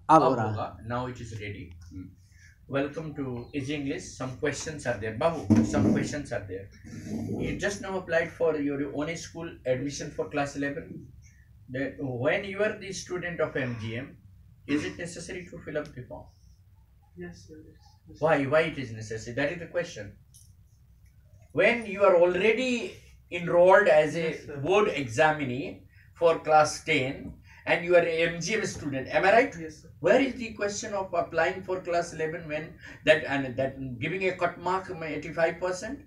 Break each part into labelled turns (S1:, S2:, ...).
S1: अब
S2: अब
S1: हो रहा है।
S2: होगा. Now it is ready. Welcome to Is English. Some questions are there. Babu, some questions are there. You just now applied for your own school admission for class 11. That when you are the student of MGM, is it necessary to fill up the form?
S3: Yes, sir. Yes.
S2: Why? Why it is necessary? That is the question. When you are already enrolled as a
S3: Yes, sir.
S2: board examinee for class 10 and you are a MGM student, am I right?
S3: Yes, sir.
S2: Where is the question of applying for class 11 when that giving a cut mark 85%?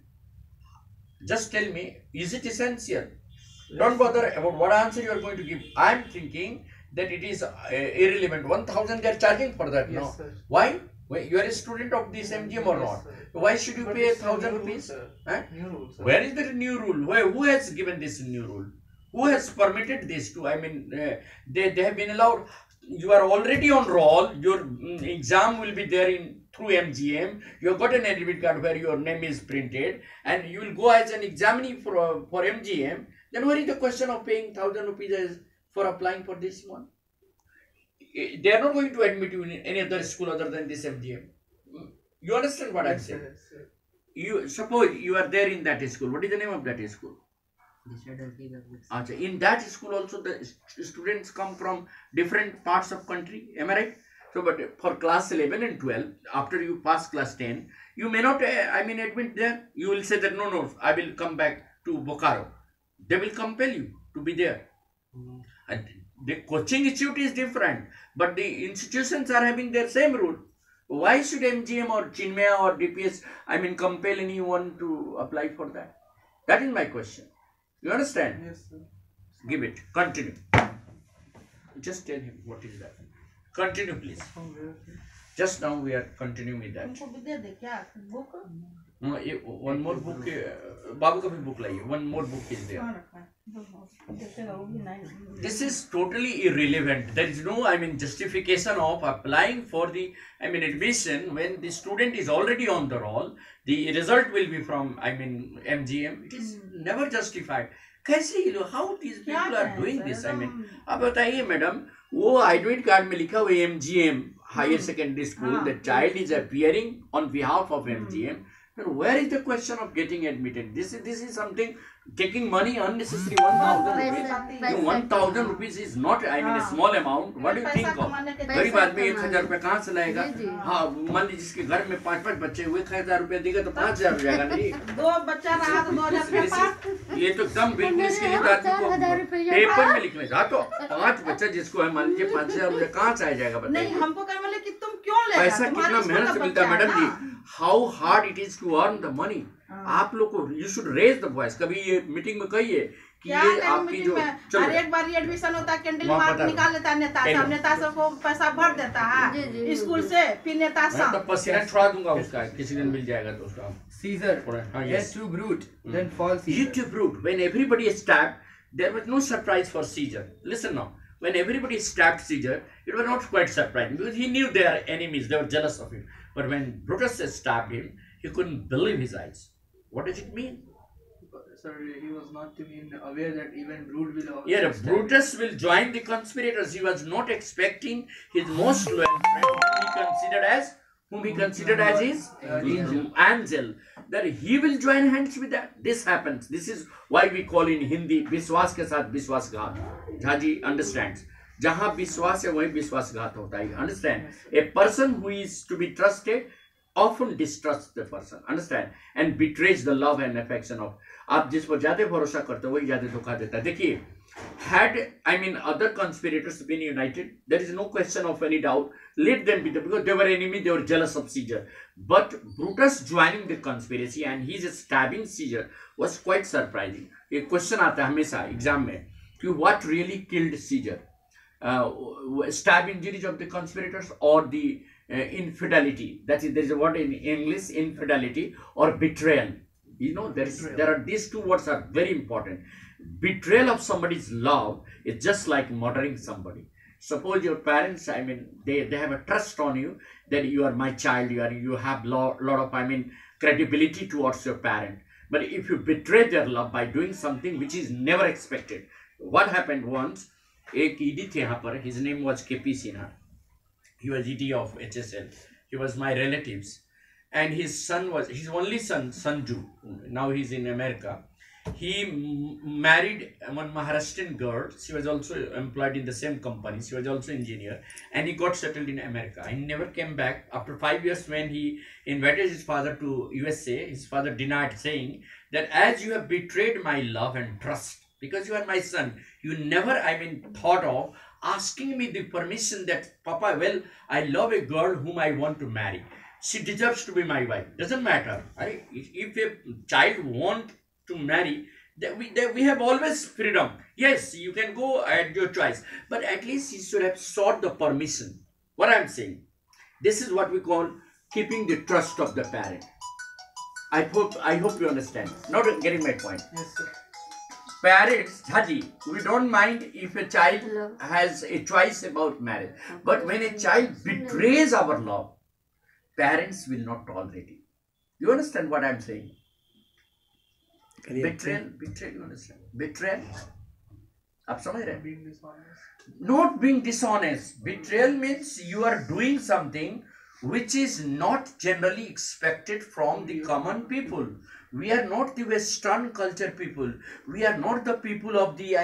S2: Just tell me, is it essential? Don't bother about what answer you are going to give. I am thinking that it is irrelevant. 1,000 they are charging for that
S3: Yes,
S2: now.
S3: sir.
S2: Why? You are a student of this MGM or
S3: Yes,
S2: not?
S3: sir.
S2: Why should you
S3: But
S2: pay
S3: it's a
S2: 1,000
S3: new rule,
S2: rupees?
S3: sir.
S2: Huh?
S3: New rule, sir.
S2: Where is the new rule? Who has given this new rule? Who has permitted this to? I mean, they have been allowed. You are already on roll. Your exam will be there in through MGM. You have got an admit card where your name is printed, and you will go as an examinee for MGM. Then where is the question of paying 1,000 rupees for applying for this one? They are not going to admit you in any other school other than this MGM. You understand what I'm
S3: Yes,
S2: saying?
S3: sir. Yes, sir.
S2: You suppose you are there in that school. What is the name of that school? In that school also the students come from different parts of country. Am I right? So, but for class 11 and 12, after you pass class 10, you may not, admit there. You will say that no, I will come back to Bokaro. They will compel you to be there. And the coaching institute is different, but the institutions are having their same rule. Why should MGM or Chinmaya or DPS, compel anyone to apply for that? That is my question. You understand?
S3: Yes, sir.
S2: Give it. Continue. Just tell him what is that. Continue, please.
S3: From where, sir?
S2: Just now we are continuing with that.
S4: तुमको भी दे दे क्या book?
S2: One more book. Babu का भी book लाइए. One more book is there.
S4: कहाँ रखा है? देखेगा वो भी नहीं.
S2: This is totally irrelevant. There is no, justification of applying for the, admission when the student is already on the roll. The result will be from, MGM. It is never justified. कैसे ये लोग, how these people are doing this? अब बताइए madam, वो admit card में लिखा हुआ MGM higher secondary school. The child is appearing on behalf of MGM. Then where is the question of getting admitted? This is something taking money unnecessary. 1,000 rupees. 1,000 rupees is not, a small amount. What do you think of? गरीब आदमी 1,000 रुपए कहाँ से लाएगा? हाँ, मान लीजिए जिसके घर में 5-5 बच्चे हुए, 1,000 रुपए देगा तो 5,000 हो जाएगा नहीं?
S4: दो बच्चा रहा तो 2,000 रुपए
S2: ये तो कम बिल्कुल इसके लिए तो आदमी को पेपर में लिखना चाहिए. तो 5 बच्चा जिसको है, मान लीजिए 5,000 रुपए कहाँ से आ जाएगा
S4: नहीं.
S2: बताइए?
S4: हमको कहने वाले कि तुम क्यों ले
S2: पैसा कितना मेहनत से मिलता है madam ji. How hard it is to earn the money. आप लोग को you should raise the voice. कभी ये मीटिंग में कहिए कि ये आपकी जो
S4: हर एक बार एडमिशन होता है कैंडल मार्क निकाल लेता है नेता सब. नेता सबको पैसा भर देता है स्कूल से, फिर नेता सब.
S2: तो पसीना छुड़ा दूंगा उसका, किसी दिन मिल जाएगा तो उसका.
S1: Caesar,
S2: yes.
S1: too brute, then fall Caesar.
S2: You too brute. When everybody is stabbed, there was no surprise for Caesar. Listen now. When everybody stabbed Caesar, it was not quite surprising because he knew they are enemies. They were jealous of him. But when Brutus stabbed him, he couldn't believe his eyes. What does it mean?
S3: Sir, he was not even aware that even Brute will also
S2: Yeah,
S3: stand.
S2: Brutus will join the conspirators. He was not expecting his most loyal friend, whom he considered as his angel, that he will join hands with that. This happens. This is why we call in Hindi, विश्वास के साथ विश्वासघात. Jhaji understands. जहाँ विश्वास है वहीं विश्वासघात होता है. Understand? A person who is to be trusted often distrusts the person. Understand? And betrays the love and affection of. आप जिस पर ज्यादा भरोसा करते हो वही ज्यादा धोखा देता है. देखिए, had other conspirators been united, there is no question of any doubt. Let them be there because they were enemy. They were jealous of Caesar. But Brutus joining the conspiracy and his stabbing Caesar was quite surprising. एक question आता है हमेशा exam में कि what really killed Caesar? Stab injuries of the conspirators or the infidelity? That is, there is a word in English, infidelity or betrayal. You know, there are these two words are very important. Betrayal of somebody's love is just like murdering somebody. Suppose your parents, they have a trust on you that you are my child, you have lot of credibility towards your parent. But if you betray their love by doing something which is never expected, what happened once? एक ED थे यहाँ पर, his name was KP Sinha. He was ET of HSL. He was my relatives. And his son was his only son, Sanju. Now he's in America. He married one Maharashtrian girl. She was also employed in the same company. She was also engineer. And he got settled in America. He never came back. After 5 years, when he invited his father to USA, his father denied, saying that as you have betrayed my love and trust, because you are my son, you never, thought of asking me the permission that, Papa, well, I love a girl whom I want to marry. She deserves to be my wife. Doesn't matter. If a child wants to marry, that we have always freedom. Yes, you can go at your choice. But at least you should have sought the permission. What I'm saying. This is what we call keeping the trust of the parent. I hope you understand. Not getting my point.
S3: Yes, sir.
S2: Parents, Haji, we don't mind if a child has a choice about marriage. But when a child betrays our love, parents will not tolerate it. You understand what I'm saying? Betrayal, you understand? Betrayal. आप समझ रहे हैं?
S3: Being dishonest.
S2: Not being dishonest. Betrayal means you are doing something which is not generally expected from the common people. We are not the Western culture people. We are not the people of the,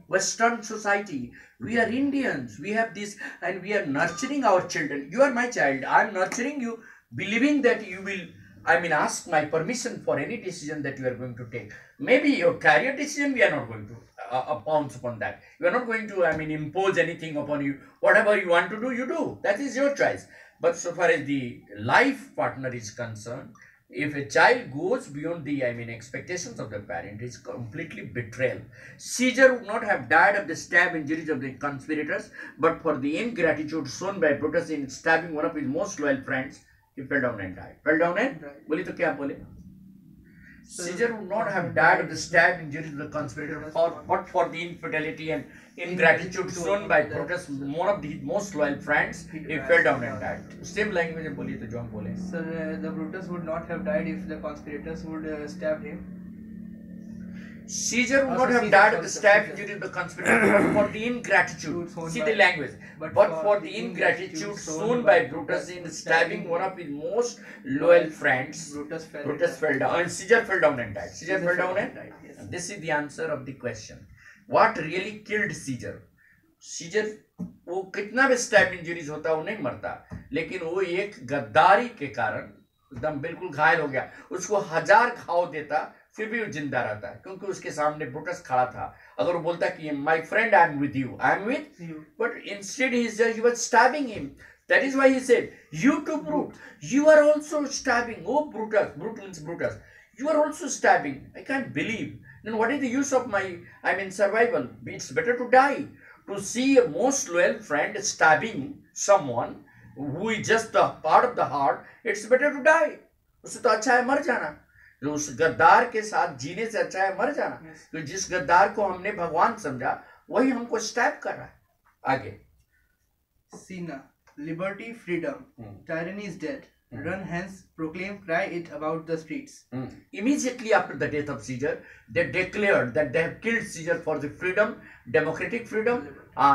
S2: Western society. We are Indians. We have this, and we are nurturing our children. You are my child. I am nurturing you, believing that you will, ask my permission for any decision that you are going to take. Maybe your career decision, we are not going to pounce upon that. We are not going to, impose anything upon you. Whatever you want to do, you do. That is your choice. But so far as the life partner is concerned, if a child goes beyond the, expectations of the parent, it's completely betrayal. Caesar would not have died of the stab injuries of the conspirators, but for the ingratitude shown by Brutus in stabbing one of his most loyal friends, he fell down and died. Fell down and died. Boli to kya bole? Caesar would not have died of the stab injuries of the conspirators, but for the infidelity and ingratitude shown by Brutus, one of his most loyal friends, he fell down and died. Same language में बोलिए तो जो हम बोले.
S3: Sir, the Brutus would not have died if the conspirators would stab him.
S2: Caesar would not have died of the stab injury of the conspirators, but for the ingratitude. See the language. But for the ingratitude shown by Brutus in stabbing one of his most loyal friends, Brutus fell down. And Caesar fell down and died. Caesar fell down and died. Yes. And this is the answer of the question. What really killed Caesar? Caesar, वो कितना भी stab injuries होता वो नहीं मरता, लेकिन वो एक गद्दारी के कारण एकदम बिल्कुल घायल हो गया. उसको 1000 घाव देता फिर भी वो जिंदा रहता है, क्योंकि उसके सामने ब्रूटस खड़ा था. अगर वो बोलता कि my friend I am with you, I am with you, but instead he was stabbing him. That is why he said, you too, brute, you are also stabbing. Oh, Brutus, brute means Brutus, you are also stabbing. I can't believe. Then what is the use of my, survival? It's better to die. To see a most loyal friend stabbing someone who is just a part of the heart, it's better to die. उससे तो अच्छा है मर जाना. उस गद्दार के साथ जीने से अच्छा है मर जाना. तो जिस गद्दार को हमने भगवान समझा, वही हमको स्टैब कर रहा है. आगे.
S3: Sina, liberty, freedom, tyranny is dead. Run hence, proclaim, cry it about the streets.
S2: Immediately after the death of Caesar, they declared that they have killed Caesar for the freedom, democratic freedom,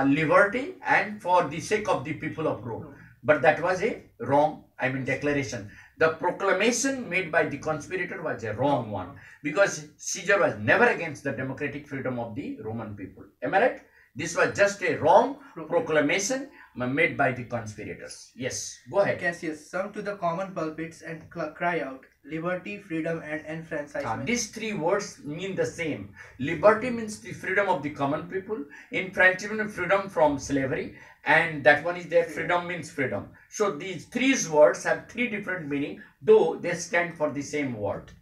S2: liberty, and for the sake of the people of Rome. But that was a wrong, declaration. The proclamation made by the conspirator was a wrong one, because Caesar was never against the democratic freedom of the Roman people. Am I right? This was just a wrong proclamation made by the conspirators. Yes, go ahead.
S3: Cassius, sung to the common pulpits and cry out, liberty, freedom, and enfranchisement.
S2: These three words mean the same. Liberty means the freedom of the common people. Enfranchisement, freedom from slavery. And that one is their freedom means freedom. So these three words have three different meanings, though they stand for the same word.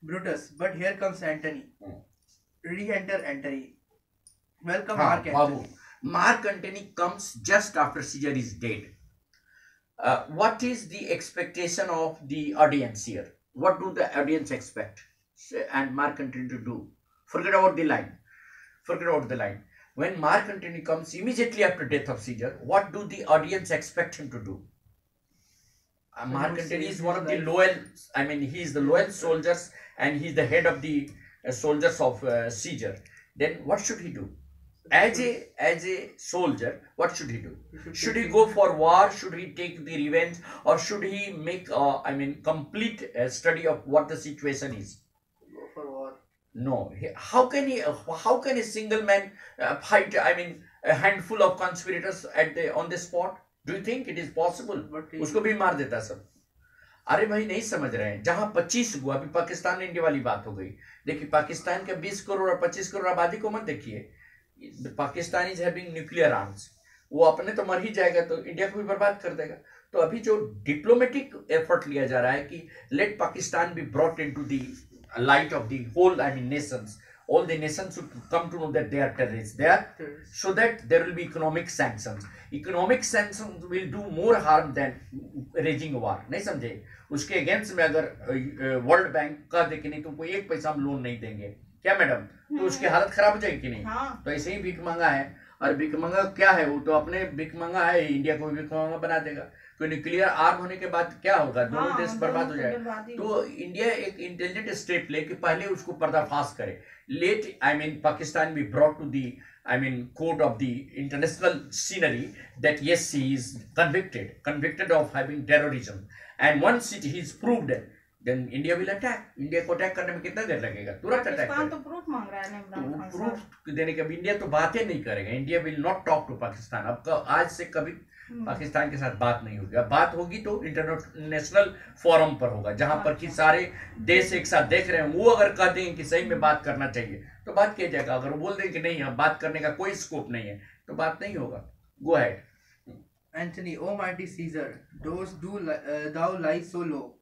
S3: Brutus, but here comes Antony. Re-enter Antony. Welcome, Mark Antony.
S2: Mark Antony comes just after Caesar is dead. What is the expectation of the audience here? What do the audience expect? And Mark Antony to do? Forget about the line. Forget about the line. When Mark Antony comes immediately after death of Caesar, what do the audience expect him to do? Mark Antony is one of the loyal, he is the loyal soldiers, and he is the head of the soldiers of Caesar. Then what should he do? as a soldier, what should he do? Should he go for war? Should he take the revenge, or should he make complete study of what the situation is?
S3: Go for war.
S2: No. How can he? How can a single man fight? A handful of conspirators on the spot. Do you think it is possible? उसको भी मार देता सब. अरे भाई नहीं समझ रहे हैं. जहां 25 हुआ, अभी पाकिस्तान इंडिया वाली बात हो गई. देखिए पाकिस्तान के 20 करोड़ और 25 करोड़ आबादी को मत देखिए. Pakistan is having nuclear arms. वो अपने तो मर ही जाएगा तो इंडिया को भी बर्बाद कर देगा. तो अभी जो डिप्लोमेटिक एफर्ट लिया जा रहा है कि let Pakistan be brought into the light of the whole nations, all the nations should come to know that they are terrorists there, so that there will be economic sanctions. Economic sanctions will do more harm than raging war. नहीं समझे? उसके against में अगर world bank कह दे कि नहीं तुमको एक पैसा हम लोन नहीं देंगे, क्या मैडम, तो उसकी हालत खराब हो जाएगी कि नहीं? तो ऐसे ही भीख मांगा है. और भीख मांगा क्या है? वो तो अपने भीख मांगा है, इंडिया को भीख मांगा बना देगा. तो न्यूक्लियर आर्म होने के बाद क्या होगा? दोनों देश बर्बाद हो जाएगा. तो इंडिया एक इंटेलिजेंट स्टेप ले कि पहले उसको पर्दाफाश करे. Let Pakistan be brought to the court of the international scenery that yes, he is convicted of having terrorism, and once he is proved, then India will attack. India को attack करने में कितना देर लगेगा? तुरंत अटैक करेगा.
S4: तो प्रूफ मांग रहा है.
S2: तो प्रूफ देने के इंडिया तो बातें नहीं करेगा. India will not talk to Pakistan. अब आज से कभी पाकिस्तान के साथ बात नहीं होगी. अब बात होगी तो इंटरनेशनल फोरम पर होगा, जहां पर कि सारे देश एक साथ देख रहे हैं. वो अगर कह दें कि सही में बात करना चाहिए तो बात किया जाएगा. अगर वो बोल दें कि नहीं, अब बात करने का कोई स्कोप नहीं है, तो बात नहीं होगा. Go ahead.
S3: Anthony, O mighty Caesar, thou lie so low.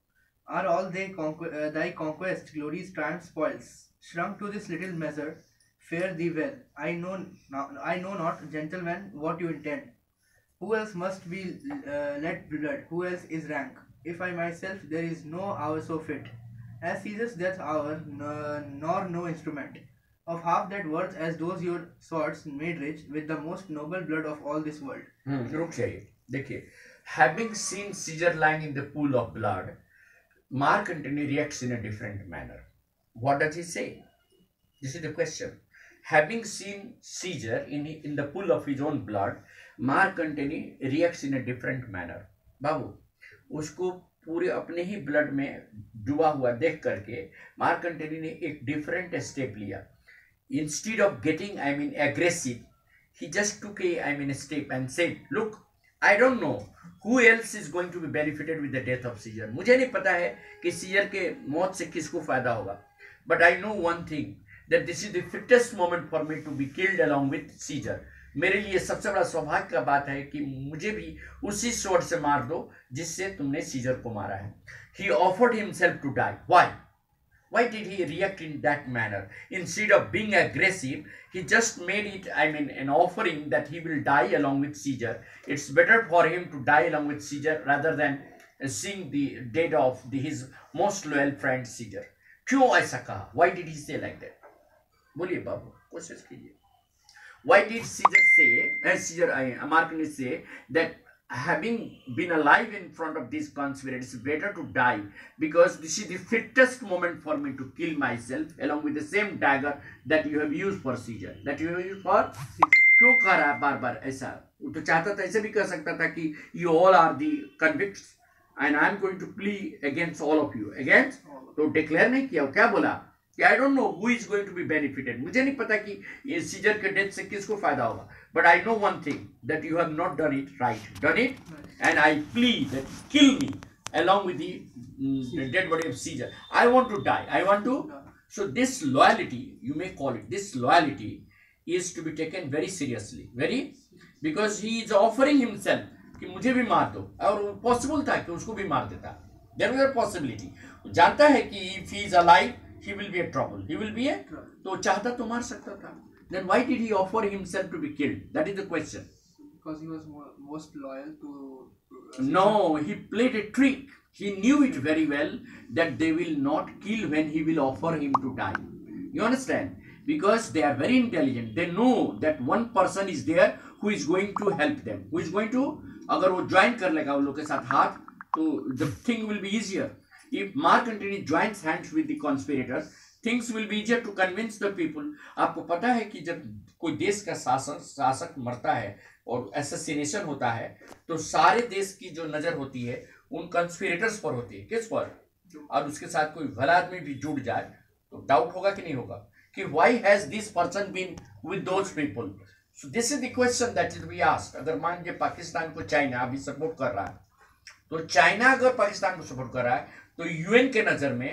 S3: Are all thy conquest, glories, triumphs, spoils, shrunk to this little measure? Fare thee well. I know not, gentlemen, what you intend. Who else must be let blood? Who else is rank? If I myself, there is no hour so fit as Caesar's death hour, nor no instrument of half that worth as those your swords made rich with the most noble blood of all this world.
S2: रुक जाइए. देखिए, having seen Caesar lying in the pool of blood, Mark Antony reacts in a different manner. What does he say? This is the question. Having seen Caesar in the pool of his own blood, Mark Antony reacts in a different manner. बाबू, उसको पूरे अपने ही blood में डूबा हुआ देख करके mark Antony ने एक डिफरेंट स्टेप लिया. Instead of getting aggressive, he just took a step and said, look, I don't know who else is going to be benefited with the death of Caesar. मुझे नहीं पता है कि scissor के मौत से किसको फायदा होगा. But I know one thing, that this is the fittest moment for me to be killed along with Caesar. मेरे लिए सबसे बड़ा सौभाग्य का बात है कि मुझे भी उसी स्वॉर्ड से मार दो जिससे तुमने सीजर को मारा है. He offered himself to die. Why? Why did he react in that manner? Instead of being aggressive, he just made it, an offering that he will die along with Caesar. It's better for him to die along with Caesar rather than seeing the death of his most loyal friend Caesar. क्यों ऐसा कहा? Why did he say like that? बोलिए बाबू, कोशिश कीजिए. Why did Mark Antony say that having been alive in front of these conspirators, it's better to die because this is the fittest moment for me to kill myself along with the same dagger that you have used for Caesar. That you have used for Caesar. क्यों कह रहा है बार बार ऐसा? वो तो चाहता था, ऐसे भी कह सकता था कि you all are the convicts and I am going to plea against all of you. Against? तो डिक्लेयर नहीं किया. क्या बोला? I don't know who is going to be benefited. मुझे नहीं पता कि ये सीजर के डेथ से किसको फायदा होगा. But I know one thing, that you have not done it right. Done it, and I plead that kill me along with the dead body of Caesar. I want to die. I want to. So this loyalty, you may call it, this loyalty is to be taken very seriously. Very, because he is offering himself कि मुझे भी मार दो. और possible था कि उसको भी मार देता. There was a possibility. जानता है कि if he is alive, he will be a trouble. He will be a trouble. तो चाहता तो मार सकता था. Then why did he offer himself to be killed? That is the question.
S3: Because he was most loyal to.
S2: No, he played a trick. He knew it very well that they will not kill when he will offer him to die. You understand? Because they are very intelligent. They know that one person is there who is going to help them. Who is going to, अगर वो join कर लेगा उन लोग के साथ हाथ, तो the thing will be easier. If Mark Antony joins hands with the conspirators, things will be easier to convince the people. आपको पता है कि जब कोई देश का शासक मरता है और एसेसिनेशन होता है तो सारे देश की जो नजर होती है उन कंस्पिरेटर्स पर होती है। किस पर? और उसके साथ कोई भला आदमी भी जुड़ जाए तो डाउट होगा कि नहीं होगा कि why has this person been with those people. So this is the question that is be asked. अगर मान लीजिए पाकिस्तान को चाइना अभी सपोर्ट कर रहा है, तो चाइना अगर पाकिस्तान को सपोर्ट कर रहा है तो यूएन के नजर में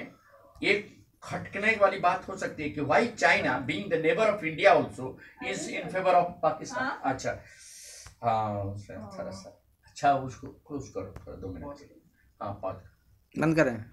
S2: एक खटकने वाली बात हो सकती है कि why China being the neighbour of India also is in favour of Pakistan. अच्छा, हाँ थोड़ा सा अच्छा, उसको क्लोज करो थोड़ा 2 मिनट। हाँ, बंद करें।